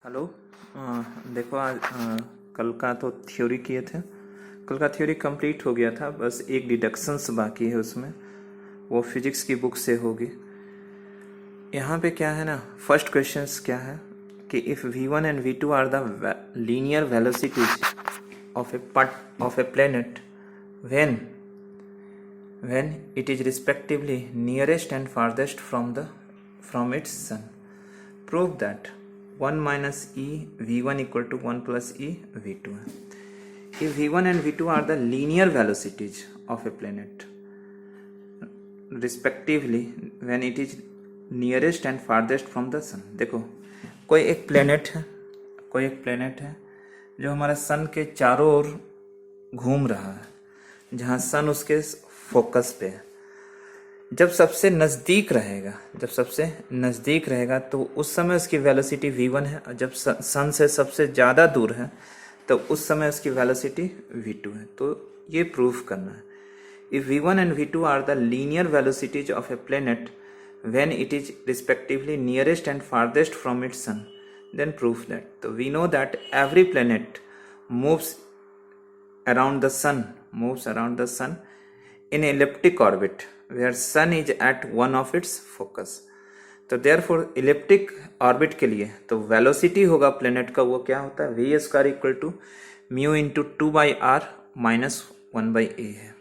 Hello. देखो आज कल का तो थ्योरी किए थे। कल का थ्योरी कंप्लीट हो गया था, बस एक डिडक्शंस बाकी है उसमें, वो फिजिक्स की बुक से होगी। यहाँ पे क्या है ना, फर्स्ट क्वेश्चंस क्या है कि if v1 and v2 are the linear velocities of a planet when it is respectively nearest and farthest from its sun, prove that 1 minus e v1 equal to 1 plus e v2 है। if v1 and v2 are the linear velocities of a planet respectively when it is nearest and farthest from the sun, देखो कोई एक planet है जो हमारा सन के चारों ओर घूम रहा है, जहाँ सन उसके फोकस पे है। जब सबसे नज़दीक रहेगा तो उस समय उसकी वेलोसिटी v1 है, और जब सन से सबसे ज़्यादा दूर है तो उस समय उसकी वेलोसिटी v2 है। तो ये प्रूफ करना है। If v1 and v2 are the linear velocities of a planet when it is respectively nearest and farthest from its sun, then proof that. तो we know that every planet moves around the sun in elliptic orbit where sun is at one of its focus। तो therefore elliptic orbit के लिए तो velocity होगा planet का, वो क्या होता है, v square equal to mu into 2/r minus 1/a है।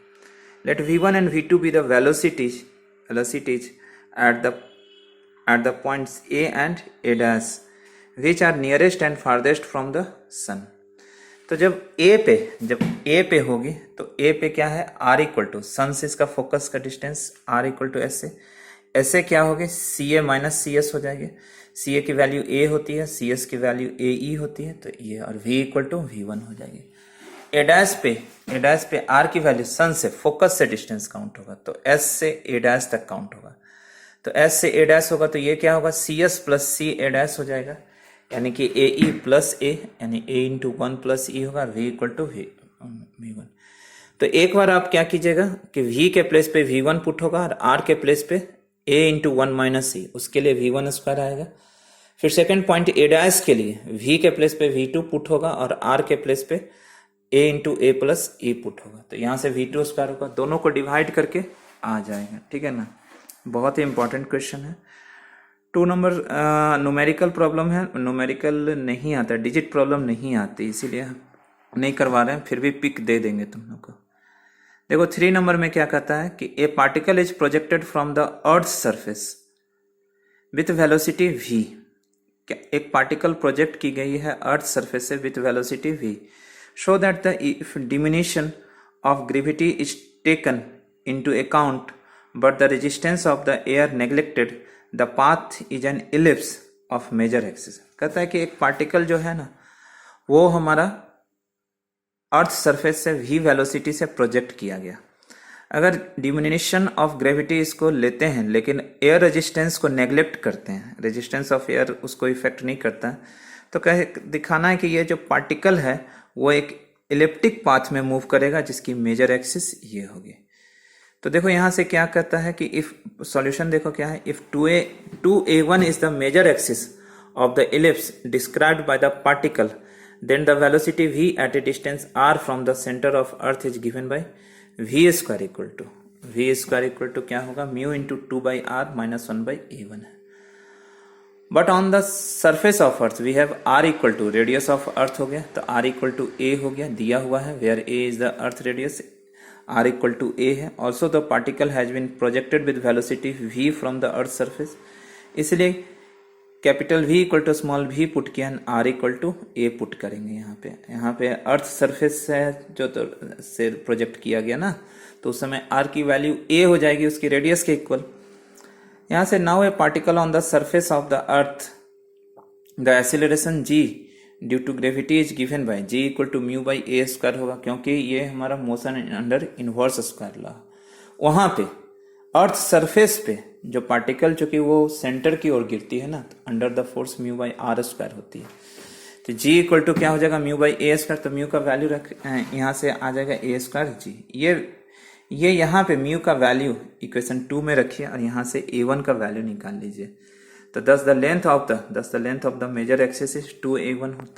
Let v1 and v2 be the velocities at the points a and a dash which are nearest and farthest from the sun। तो जब A पे होगी तो A पे क्या है, R equal to सन से इसका फोकस का distance R equal to S A क्या होगी, सी ए माइनस सी एस हो जाएगी। सी ए की वैल्यू A होती है, सी एस की वैल्यू ए ई होती है, तो ये और V इक्वल टू V1 हो जाएगी। ए डैश पे R की वैल्यू सन से फोकस से डिस्टेंस काउंट होगा, तो S से A डैश तक काउंट होगा। तो S से A डैश होगा तो ये क्या होगा, सी एस प्लस सी ए डैश हो जाएगा, यानी कि ए ई प्लस ए, यानी ए इंटू 1 प्लस ई होगा, v इक्वल टू v1। तो एक बार आप क्या कीजिएगा कि v के प्लेस पे v1 पुट होगा और r के प्लेस पे a इंटू 1 माइनस ई, उसके लिए v1 स्क्वायर आएगा। फिर सेकेंड पॉइंट a डैश के लिए v के प्लेस पे v2 पुट होगा और r के प्लेस पे a into A plus E put होगा, तो यहाँ से v2 स्क्वायर होगा, दोनों को डिवाइड करके आ जाएगा। ठीक है ना, बहुत ही इंपॉर्टेंट क्वेश्चन है। 2 नंबर न्यूमेरिकल प्रॉब्लम है, न्यूमेरिकल नहीं आता, डिजिट प्रॉब्लम नहीं आती, इसीलिए नहीं करवा रहे हैं, फिर भी पिक दे देंगे तुम लोग को। देखो 3 नंबर में क्या कहता है कि a particle is projected from the earth surface with velocity v। क्या एक पार्टिकल प्रोजेक्ट की गई है अर्थ सरफेस से with velocity v, show that the if diminution of gravity is taken into account but the resistance of the air neglected the path is an ellipse of major axis. कहता है कि एक particle जो है ना, वो हमारा अर्थ सरफेस से v वेलोसिटी से प्रोजेक्ट किया गया। अगर डिमिनिशन ऑफ ग्रेविटी इसको लेते हैं लेकिन एयर रेजिस्टेंस को नेग्लेक्ट करते हैं, रेजिस्टेंस ऑफ एयर उसको इफेक्ट नहीं करता, तो कहे दिखाना है कि ये जो पार्टिकल है वो एक इलिप्टिक पाथ में मूव करेगा जिसकी मेजर एक्सिस ये होगी। तो देखो यहाँ से क्या कहता है कि इफ सॉल्यूशन देखो क्या है, if 2a1 is the major axis of the ellipse described by the particle, then the velocity v at a distance r from the centre of earth is given by v square equal to क्या होगा, mu into 2/r minus 1/a1 है। But on the surface of earth we have r equal to radius of earth हो गया, तो r equal to a हो गया, दिया हुआ है, where a is the earth radius, r equal to a है। Also the particle has been projected with velocity v from the earth surface, इसलिए capital V equal to small v put किया, r equal to a put करेंगे। यहाँ पे earth surface है जो तो से प्रोजेक्ट किया गया ना, तो उस समय r की वैल्यू a हो जाएगी उसकी रेडियस के इक्वल। यहाँ से now a particle on the surface of the earth the acceleration g due to gravity is given by g equal to mu by a square होगा, क्योंकि ये हमारा motion under inverse square law. वहां पे earth surface पे जो particle चूंकि वो सेंटर की ओर गिरती है ना, तो under the force mu by r square होती है, तो g इक्वल टू क्या हो जाएगा, म्यू बाई ए स्क्वायर। तो म्यू का वैल्यू रख यहाँ से आ जाएगा ए स्क्वायर जी। ये यहाँ पे म्यू का वैल्यू इक्वेशन 2 में रखिए और यहाँ से a1 का वैल्यू निकाल लीजिए, तो thus the length of the measure axis is 2a1 होता है।